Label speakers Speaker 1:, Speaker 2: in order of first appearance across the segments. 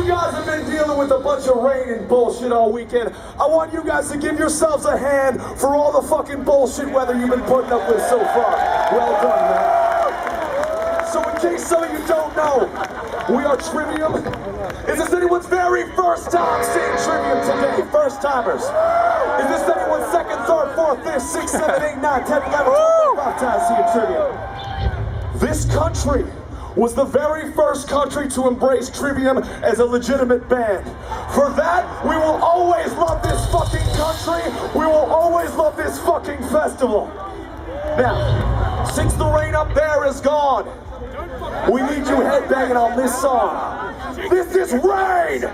Speaker 1: you guys have been dealing with a bunch of rain and bullshit all weekend. I want you guys to give yourselves a hand for all the fucking bullshit weather you've been putting up with so far. Well done, man. So in case some of you don't know, we are Trivium. Is this anyone's very first time seeing Trivium today? First timers. Is this anyone's second, third, fourth, fifth, sixth, seventh, eighth, ninth, 10th, 11th, 12th, 5 times seeing Trivium? This country was the very first country to embrace Trivium as a legitimate band. For that, we will always love this fucking country. We will always love this fucking festival. Now, since the rain up there is gone, we need you headbanging on this song. This is Rain!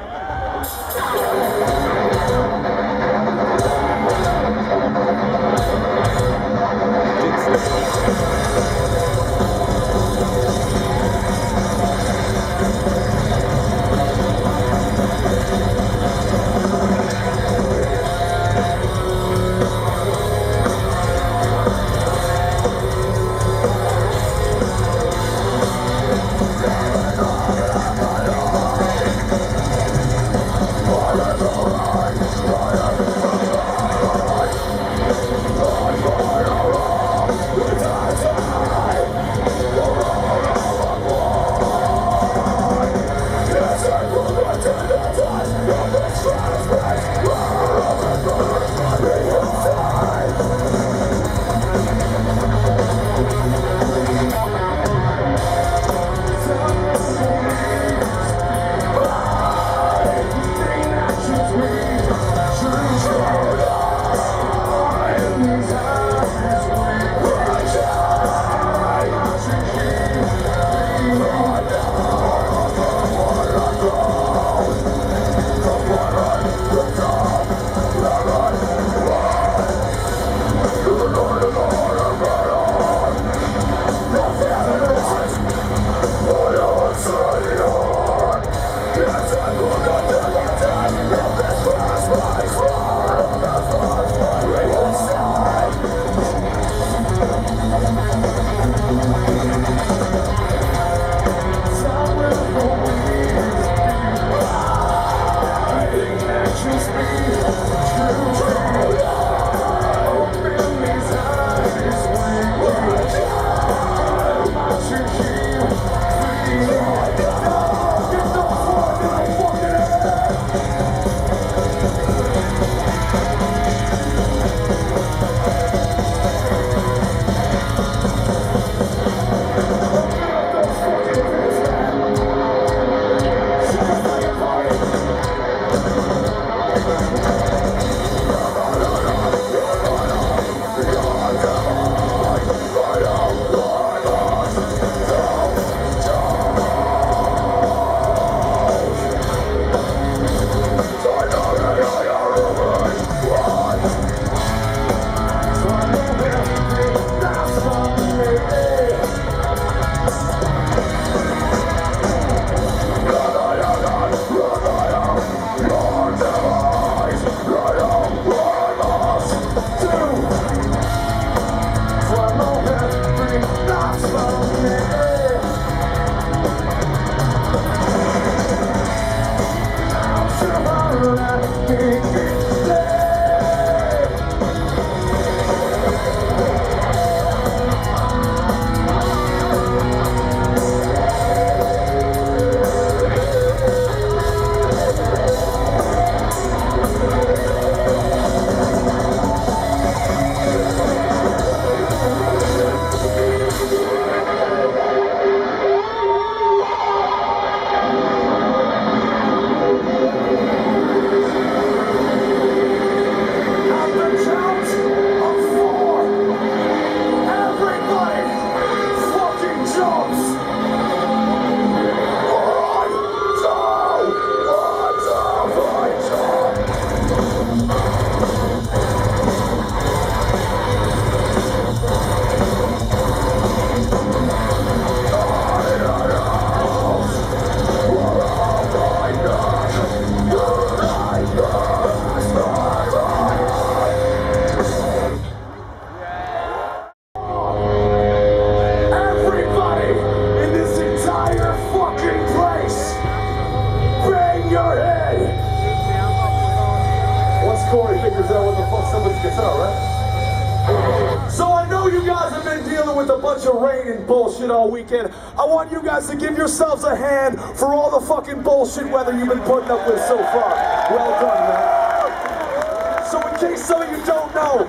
Speaker 1: figures out what the fuck somebody's guitar, right? So I know you guys have been dealing with a bunch of rain and bullshit all weekend. I want you guys to give yourselves a hand for all the fucking bullshit weather you've been putting up with so far. Well done, man. So in case some of you don't know,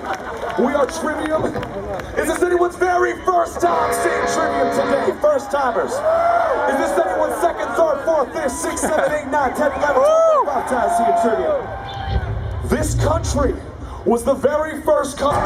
Speaker 1: we are Trivium. Is this anyone's very first time seeing Trivium today? First timers. Is this anyone's second, third, fourth, fifth, sixth, seventh, eighth, ninth, 10th, 11th, 12th, 5 times seeing Trivium? This country was the very first country.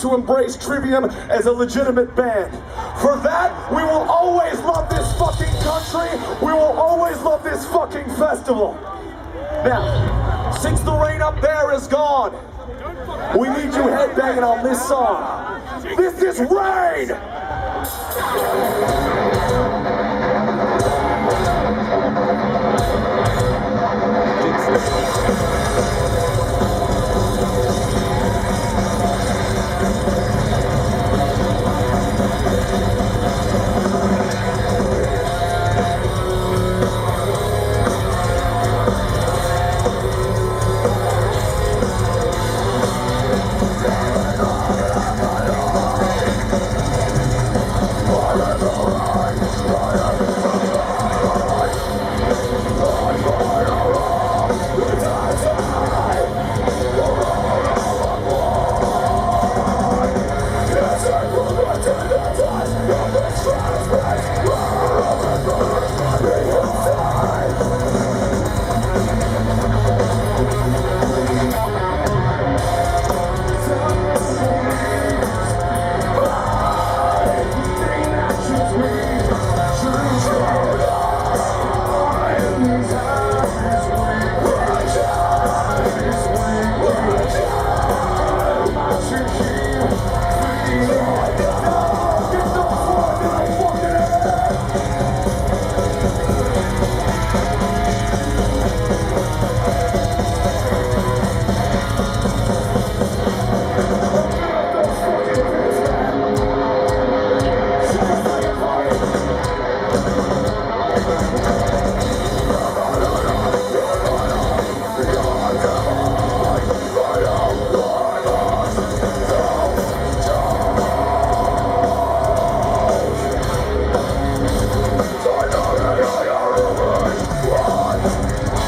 Speaker 1: To embrace Trivium as a legitimate band. For that, we will always love this fucking country. We will always love this fucking festival. Now, since the rain up there is gone, we need you headbanging on this song. This is Rain!